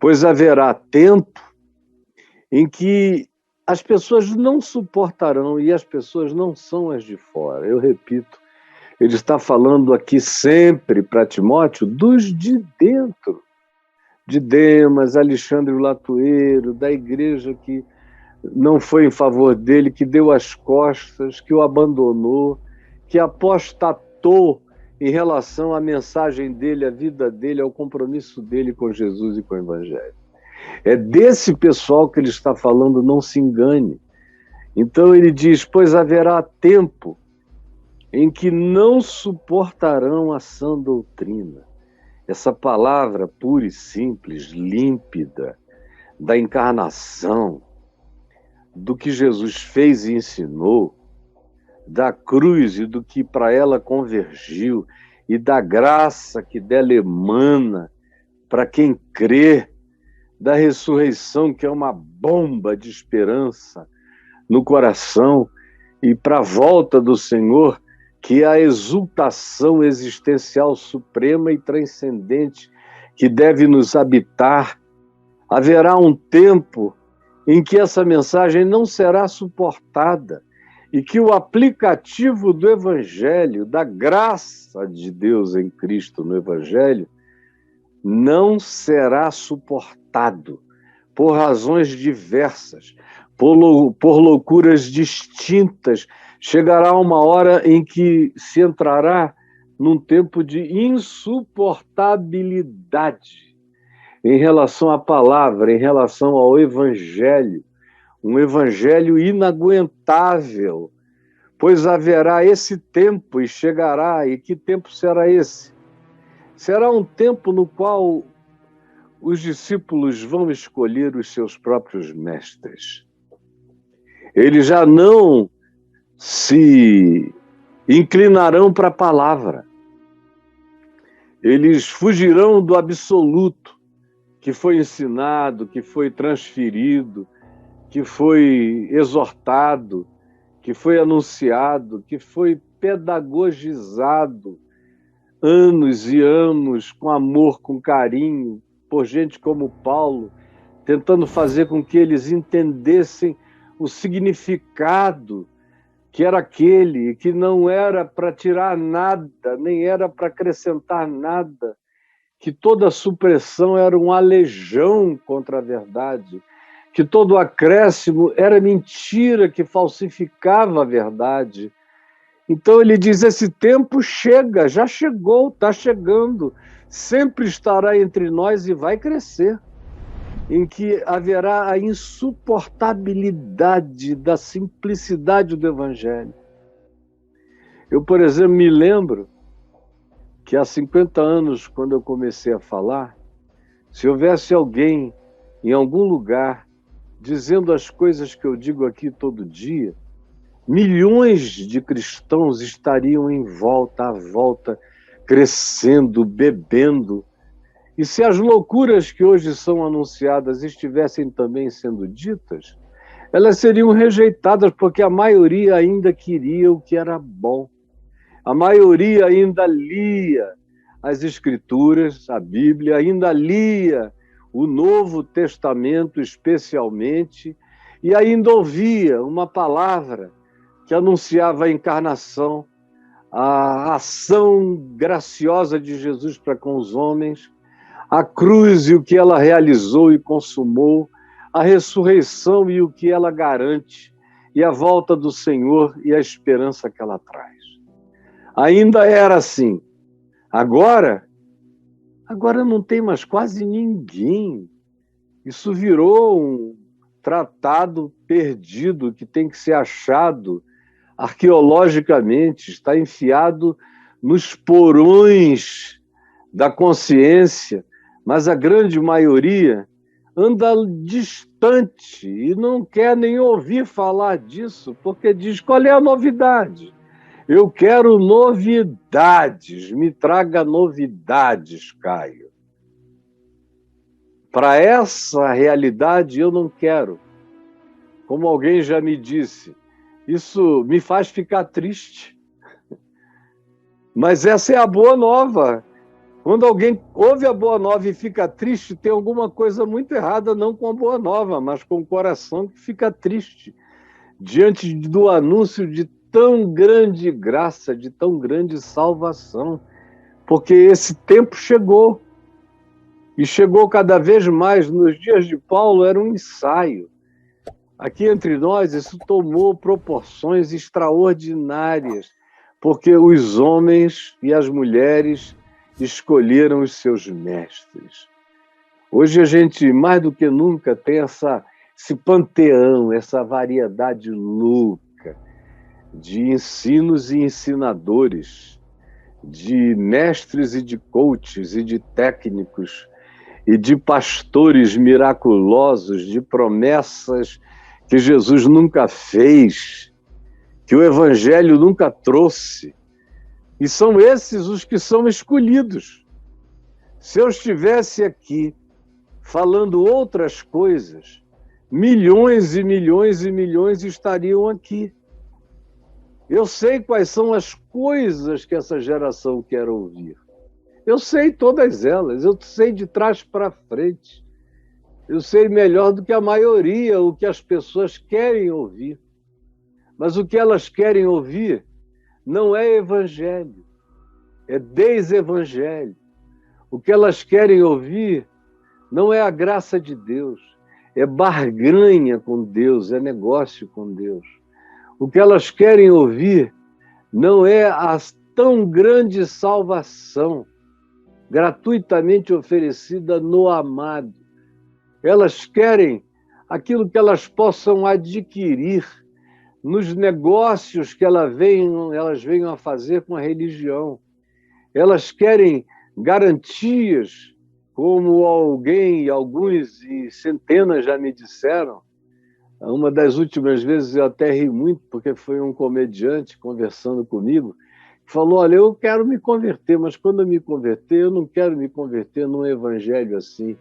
pois haverá tempo em que as pessoas não suportarão, e as pessoas não são as de fora. Eu repito, ele está falando aqui sempre para Timóteo dos de dentro, de Demas, Alexandre o Latueiro, da igreja que não foi em favor dele, que deu as costas, que o abandonou, que apostatou em relação à mensagem dele, à vida dele, ao compromisso dele com Jesus e com o Evangelho. É desse pessoal que ele está falando, não se engane. Então ele diz, pois haverá tempo em que não suportarão a sã doutrina. Essa palavra pura e simples, límpida, da encarnação, do que Jesus fez e ensinou, da cruz e do que para ela convergiu, e da graça que dela emana para quem crê, da ressurreição, que é uma bomba de esperança no coração, e para a volta do Senhor, que é a exultação existencial suprema e transcendente que deve nos habitar. Haverá um tempo em que essa mensagem não será suportada e que o aplicativo do Evangelho, da graça de Deus em Cristo no Evangelho, não será suportado por razões diversas, por loucuras distintas. Chegará uma hora em que se entrará num tempo de insuportabilidade em relação à palavra, em relação ao Evangelho, um Evangelho inaguentável, pois haverá esse tempo e chegará, e que tempo será esse? Será um tempo no qual os discípulos vão escolher os seus próprios mestres. Eles já não se inclinarão para a palavra. Eles fugirão do absoluto que foi ensinado, que foi transferido, que foi exortado, que foi anunciado, que foi pedagogizado anos e anos, com amor, com carinho, por gente como Paulo, tentando fazer com que eles entendessem o significado que era aquele, que não era para tirar nada, nem era para acrescentar nada, que toda supressão era um alejão contra a verdade, que todo acréscimo era mentira que falsificava a verdade. Então ele diz, esse tempo chega, já chegou, está chegando, sempre estará entre nós e vai crescer, em que haverá a insuportabilidade da simplicidade do Evangelho. Eu, por exemplo, me lembro que há 50 anos, quando eu comecei a falar, se houvesse alguém em algum lugar dizendo as coisas que eu digo aqui todo dia, milhões de cristãos estariam em volta, à volta, crescendo, bebendo. E se as loucuras que hoje são anunciadas estivessem também sendo ditas, elas seriam rejeitadas, porque a maioria ainda queria o que era bom. A maioria ainda lia as Escrituras, a Bíblia, ainda lia o Novo Testamento especialmente, e ainda ouvia uma palavra que anunciava a encarnação, a ação graciosa de Jesus para com os homens, a cruz e o que ela realizou e consumou, a ressurreição e o que ela garante, e a volta do Senhor e a esperança que ela traz. Ainda era assim. Agora não tem mais quase ninguém. Isso virou um tratado perdido que tem que ser achado arqueologicamente, está enfiado nos porões da consciência, mas a grande maioria anda distante e não quer nem ouvir falar disso, porque diz, qual é a novidade? Eu quero novidades, me traga novidades, Caio. Para essa realidade eu não quero. Como alguém já me disse, isso me faz ficar triste. Mas essa é a boa nova. Quando alguém ouve a boa nova e fica triste, tem alguma coisa muito errada, não com a boa nova, mas com o coração que fica triste diante do anúncio de tão grande graça, de tão grande salvação. Porque esse tempo chegou. E chegou cada vez mais. Nos dias de Paulo era um ensaio. Aqui entre nós, isso tomou proporções extraordinárias, porque os homens e as mulheres escolheram os seus mestres. Hoje a gente, mais do que nunca, tem esse panteão, essa variedade louca de ensinos e ensinadores, de mestres e de coaches e de técnicos e de pastores miraculosos, de promessas que Jesus nunca fez, que o Evangelho nunca trouxe. E são esses os que são escolhidos. Se eu estivesse aqui falando outras coisas, milhões e milhões e milhões estariam aqui. Eu sei quais são as coisas que essa geração quer ouvir. Eu sei todas elas, eu sei de trás para frente. Eu sei melhor do que a maioria o que as pessoas querem ouvir. Mas o que elas querem ouvir não é evangelho, é desevangelho. O que elas querem ouvir não é a graça de Deus, é barganha com Deus, é negócio com Deus. O que elas querem ouvir não é a tão grande salvação gratuitamente oferecida no amado. Elas querem aquilo que elas possam adquirir nos negócios que elas venham a fazer com a religião. Elas querem garantias, como alguns e centenas já me disseram. Uma das últimas vezes eu até ri muito, porque foi um comediante conversando comigo, que falou, olha, eu quero me converter, mas quando eu me converter, eu não quero me converter num evangelho assim,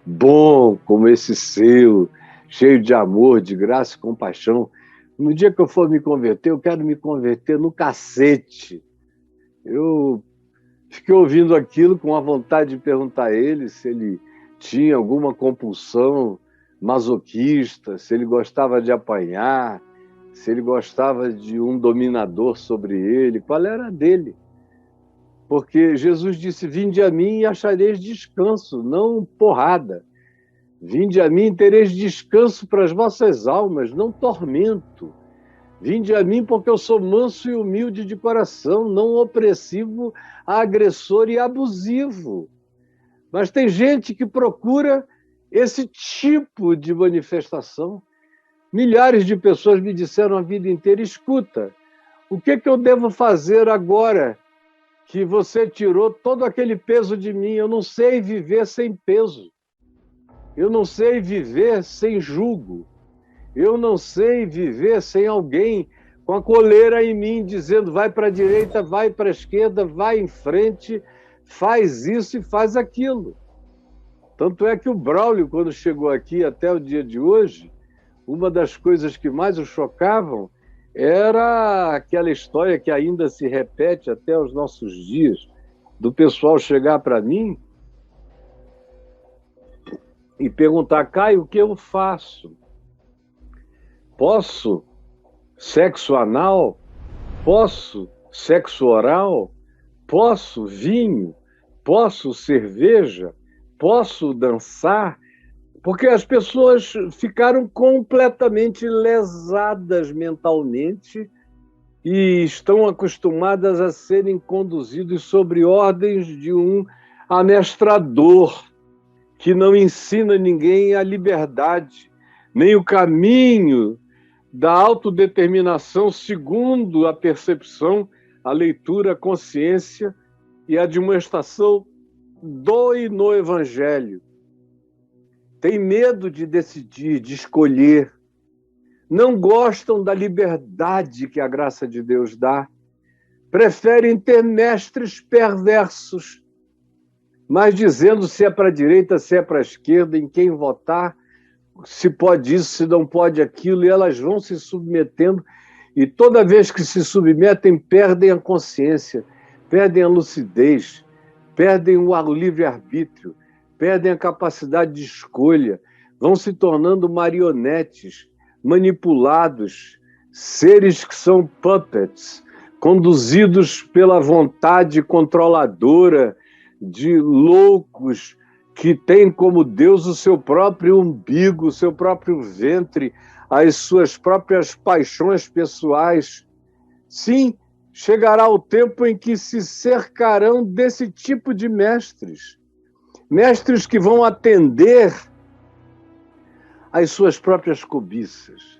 bom como esse seu, cheio de amor, de graça e compaixão. No dia que eu for me converter, eu quero me converter no cacete. Eu fiquei ouvindo aquilo com a vontade de perguntar a ele se ele tinha alguma compulsão masoquista, se ele gostava de apanhar, se ele gostava de um dominador sobre ele, qual era a dele. Porque Jesus disse, vinde a mim e achareis descanso, não porrada. Vinde a mim e tereis descanso para as vossas almas, não tormento. Vinde a mim porque eu sou manso e humilde de coração, não opressivo, agressor e abusivo. Mas tem gente que procura esse tipo de manifestação. Milhares de pessoas me disseram a vida inteira, escuta, o que eu devo fazer agora que você tirou todo aquele peso de mim? Eu não sei viver sem peso. Eu não sei viver sem jugo. Eu não sei viver sem alguém com a coleira em mim, dizendo vai para a direita, vai para a esquerda, vai em frente, faz isso e faz aquilo. Tanto é que o Braulio, quando chegou aqui até o dia de hoje, uma das coisas que mais o chocavam era aquela história que ainda se repete até os nossos dias, do pessoal chegar para mim e perguntar, Caio, o que eu faço? Posso sexo anal? Posso sexo oral? Posso vinho? Posso cerveja? Posso dançar? Porque as pessoas ficaram completamente lesadas mentalmente e estão acostumadas a serem conduzidos sobre ordens de um amestrador que não ensina ninguém a liberdade, nem o caminho da autodeterminação segundo a percepção, a leitura, a consciência e a demonstração do e no Evangelho. Tem medo de decidir, de escolher. Não gostam da liberdade que a graça de Deus dá. Preferem ter mestres perversos, mas dizendo se é para a direita, se é para a esquerda, em quem votar, se pode isso, se não pode aquilo, e elas vão se submetendo, e toda vez que se submetem, perdem a consciência, perdem a lucidez, perdem o livre-arbítrio, perdem a capacidade de escolha, vão se tornando marionetes, manipulados, seres que são puppets, conduzidos pela vontade controladora de loucos que têm como Deus o seu próprio umbigo, o seu próprio ventre, as suas próprias paixões pessoais. Sim, chegará o tempo em que se cercarão desse tipo de mestres. Mestres que vão atender às suas próprias cobiças.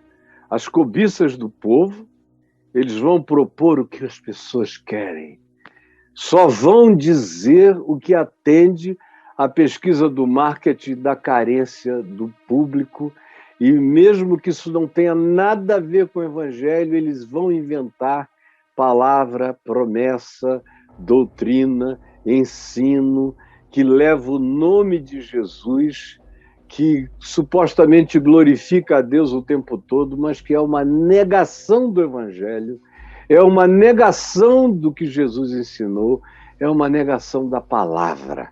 As cobiças do povo, eles vão propor o que as pessoas querem. Só vão dizer o que atende à pesquisa do marketing, da carência do público, e mesmo que isso não tenha nada a ver com o evangelho, eles vão inventar palavra, promessa, doutrina, ensino, que leva o nome de Jesus, que supostamente glorifica a Deus o tempo todo, mas que é uma negação do evangelho, é uma negação do que Jesus ensinou, é uma negação da palavra.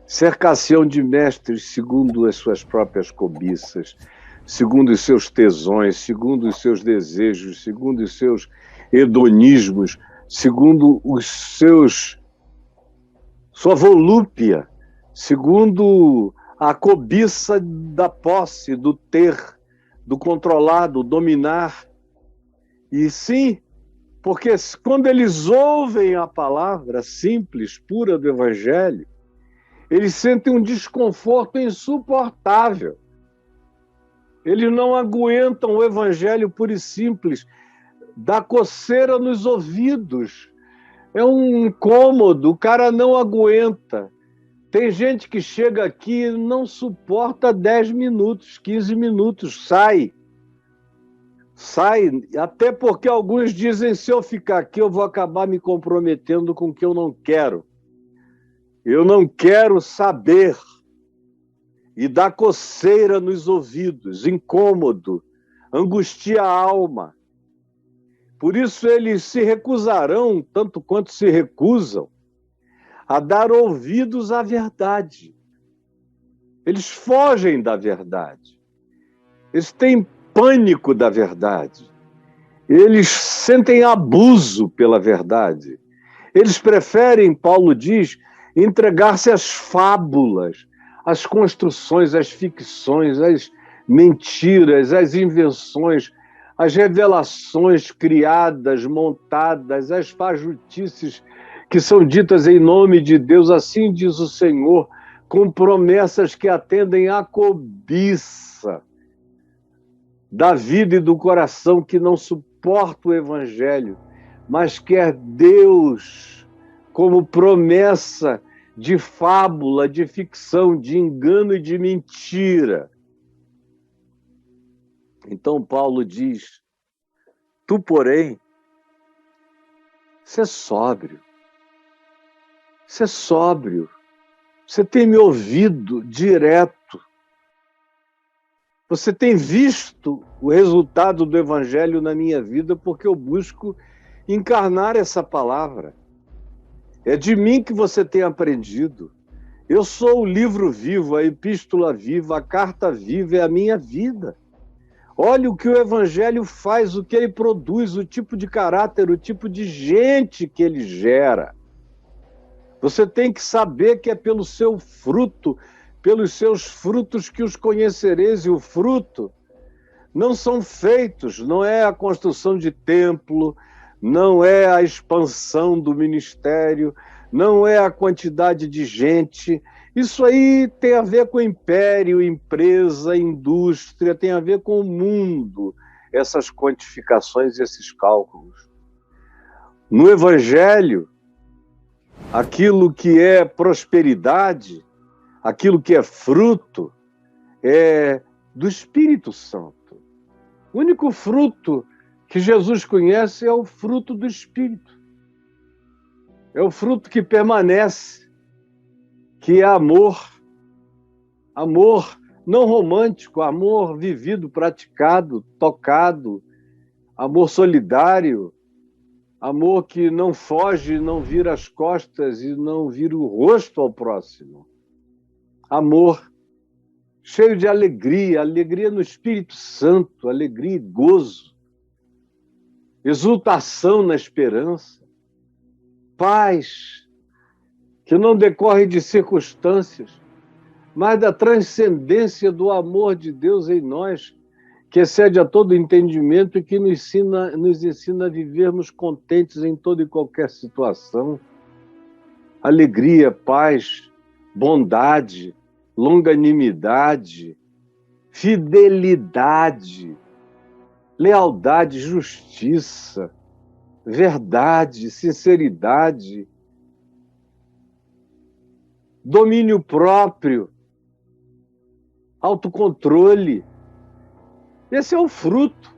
Cercação de mestres segundo as suas próprias cobiças, segundo os seus tesões, segundo os seus desejos, segundo os seus hedonismos, segundo sua volúpia, segundo a cobiça da posse, do ter, do controlar, do dominar. E sim, porque quando eles ouvem a palavra simples, pura do Evangelho, eles sentem um desconforto insuportável. Eles não aguentam o Evangelho puro e simples, dá coceira nos ouvidos, é um incômodo, o cara não aguenta. Tem gente que chega aqui e não suporta 10 minutos, 15 minutos, sai, até porque alguns dizem, se eu ficar aqui eu vou acabar me comprometendo com o que eu não quero. Eu não quero saber. E dá coceira nos ouvidos, incômodo, angustia a alma. Por isso eles se recusarão, tanto quanto se recusam, a dar ouvidos à verdade. Eles fogem da verdade. Eles têm pânico da verdade. Eles sentem abuso pela verdade. Eles preferem, Paulo diz, entregar-se às fábulas, às construções, às ficções, às mentiras, às invenções, às revelações criadas, montadas, às fajutices que são ditas em nome de Deus, assim diz o Senhor, com promessas que atendem à cobiça da vida e do coração que não suporta o Evangelho, mas quer Deus como promessa de fábula, de ficção, de engano e de mentira. Então Paulo diz, tu, porém, ser sóbrio. Ser sóbrio. Você tem me ouvido direto. Você tem visto o resultado do Evangelho na minha vida porque eu busco encarnar essa palavra. É de mim que você tem aprendido. Eu sou o livro vivo, a epístola viva, a carta viva, é a minha vida. Olha o que o Evangelho faz, o que ele produz, o tipo de caráter, o tipo de gente que ele gera. Você tem que saber que é pelo seu fruto, pelos seus frutos que os conhecereis, e o fruto não são feitos, não é a construção de templo, não é a expansão do ministério, não é a quantidade de gente. Isso aí tem a ver com império, empresa, indústria, tem a ver com o mundo, essas quantificações e esses cálculos. No Evangelho, aquilo que é prosperidade, aquilo que é fruto, é do Espírito Santo. O único fruto que Jesus conhece é o fruto do Espírito. É o fruto que permanece, que é amor. Amor não romântico, amor vivido, praticado, tocado, amor solidário, Amor que não foge, não vira as costas e não vira o rosto ao próximo. Amor cheio de alegria, alegria no Espírito Santo, alegria e gozo, exultação na esperança, paz que não decorre de circunstâncias, mas da transcendência do amor de Deus em nós, que excede a todo entendimento e que nos ensina a vivermos contentes em toda e qualquer situação. Alegria, paz, bondade, longanimidade, fidelidade, lealdade, justiça, verdade, sinceridade, domínio próprio, autocontrole. Esse é o fruto.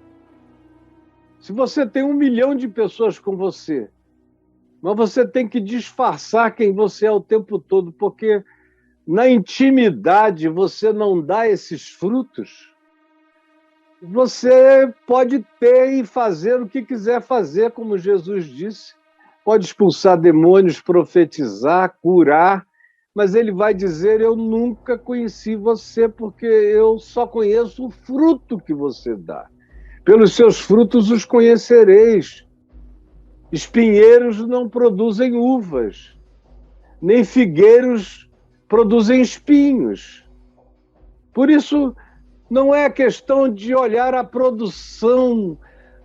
Se você tem 1 milhão de pessoas com você, mas você tem que disfarçar quem você é o tempo todo, porque na intimidade você não dá esses frutos, você pode ter e fazer o que quiser fazer, como Jesus disse, pode expulsar demônios, profetizar, curar, mas ele vai dizer: eu nunca conheci você, porque eu só conheço o fruto que você dá. Pelos seus frutos os conhecereis. Espinheiros não produzem uvas, nem figueiros produzem espinhos. Por isso, não é questão de olhar a produção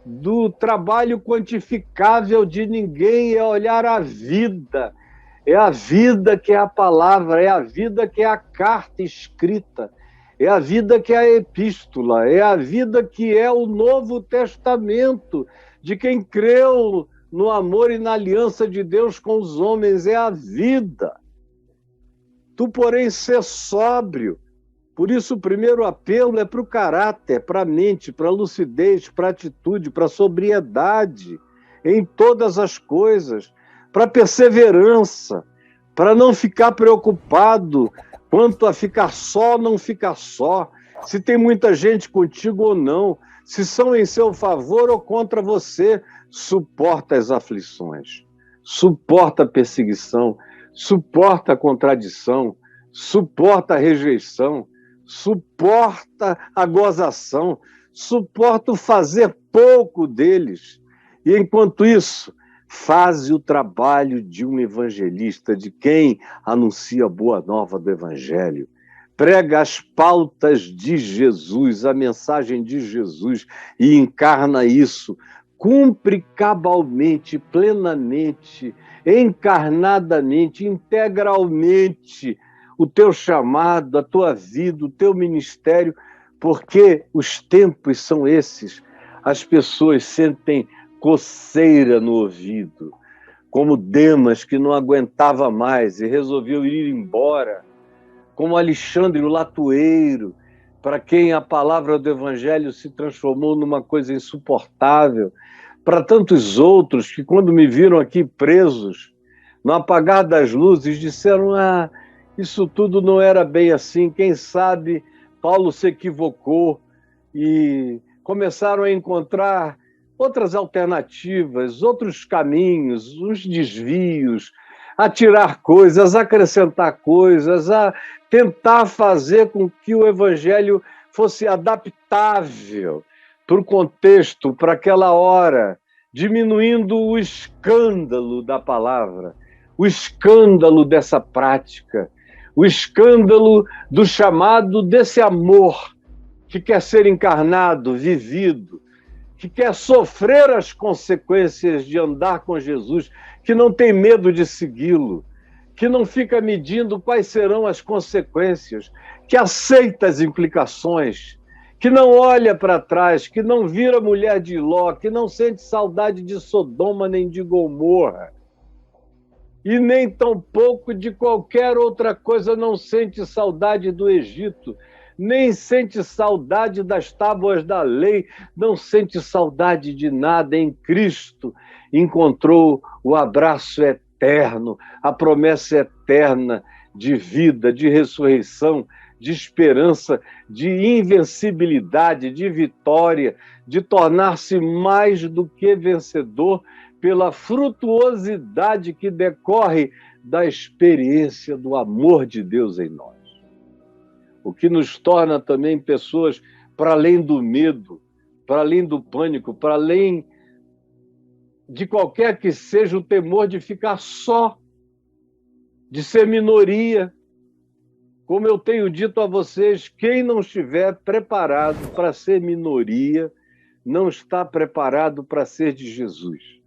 do trabalho quantificável de ninguém, é olhar a vida. É a vida que é a palavra, é a vida que é a carta escrita, é a vida que é a epístola, é a vida que é o Novo Testamento, de quem creu no amor e na aliança de Deus com os homens, é a vida. Tu, porém, ser sóbrio. Por isso, o primeiro apelo é para o caráter, para a mente, para a lucidez, para a atitude, para a sobriedade em todas as coisas, para a perseverança, para não ficar preocupado quanto a ficar só ou não ficar só, se tem muita gente contigo ou não, se são em seu favor ou contra você. Suporta as aflições, suporta a perseguição, suporta a contradição, suporta a rejeição, suporta a gozação, suporta o fazer pouco deles. E enquanto isso, faz o trabalho de um evangelista, de quem anuncia a boa nova do evangelho. Prega as pautas de Jesus, a mensagem de Jesus, e encarna isso. Cumpre cabalmente, plenamente, encarnadamente, integralmente o teu chamado, a tua vida, o teu ministério, porque os tempos são esses. As pessoas sentem coceira no ouvido, como Demas, que não aguentava mais e resolveu ir embora, como Alexandre o Latueiro, para quem a palavra do Evangelho se transformou numa coisa insuportável, para tantos outros que, quando me viram aqui presos, no apagar das luzes, disseram: isso tudo não era bem assim, quem sabe Paulo se equivocou, e começaram a encontrar outras alternativas, outros caminhos, os desvios, a tirar coisas, a acrescentar coisas, a tentar fazer com que o Evangelho fosse adaptável para o contexto, para aquela hora, diminuindo o escândalo da palavra, o escândalo dessa prática, o escândalo do chamado desse amor que quer ser encarnado, vivido, que quer sofrer as consequências de andar com Jesus, que não tem medo de segui-lo, que não fica medindo quais serão as consequências, que aceita as implicações, que não olha para trás, que não vira mulher de Ló, que não sente saudade de Sodoma nem de Gomorra, e nem tampouco de qualquer outra coisa, não sente saudade do Egito, nem sente saudade das tábuas da lei, não sente saudade de nada. Em Cristo encontrou o abraço eterno, a promessa eterna de vida, de ressurreição, de esperança, de invencibilidade, de vitória, de tornar-se mais do que vencedor pela frutuosidade que decorre da experiência do amor de Deus em nós. O que nos torna também pessoas para além do medo, para além do pânico, para além de qualquer que seja o temor de ficar só, de ser minoria. Como eu tenho dito a vocês, quem não estiver preparado para ser minoria, não está preparado para ser de Jesus.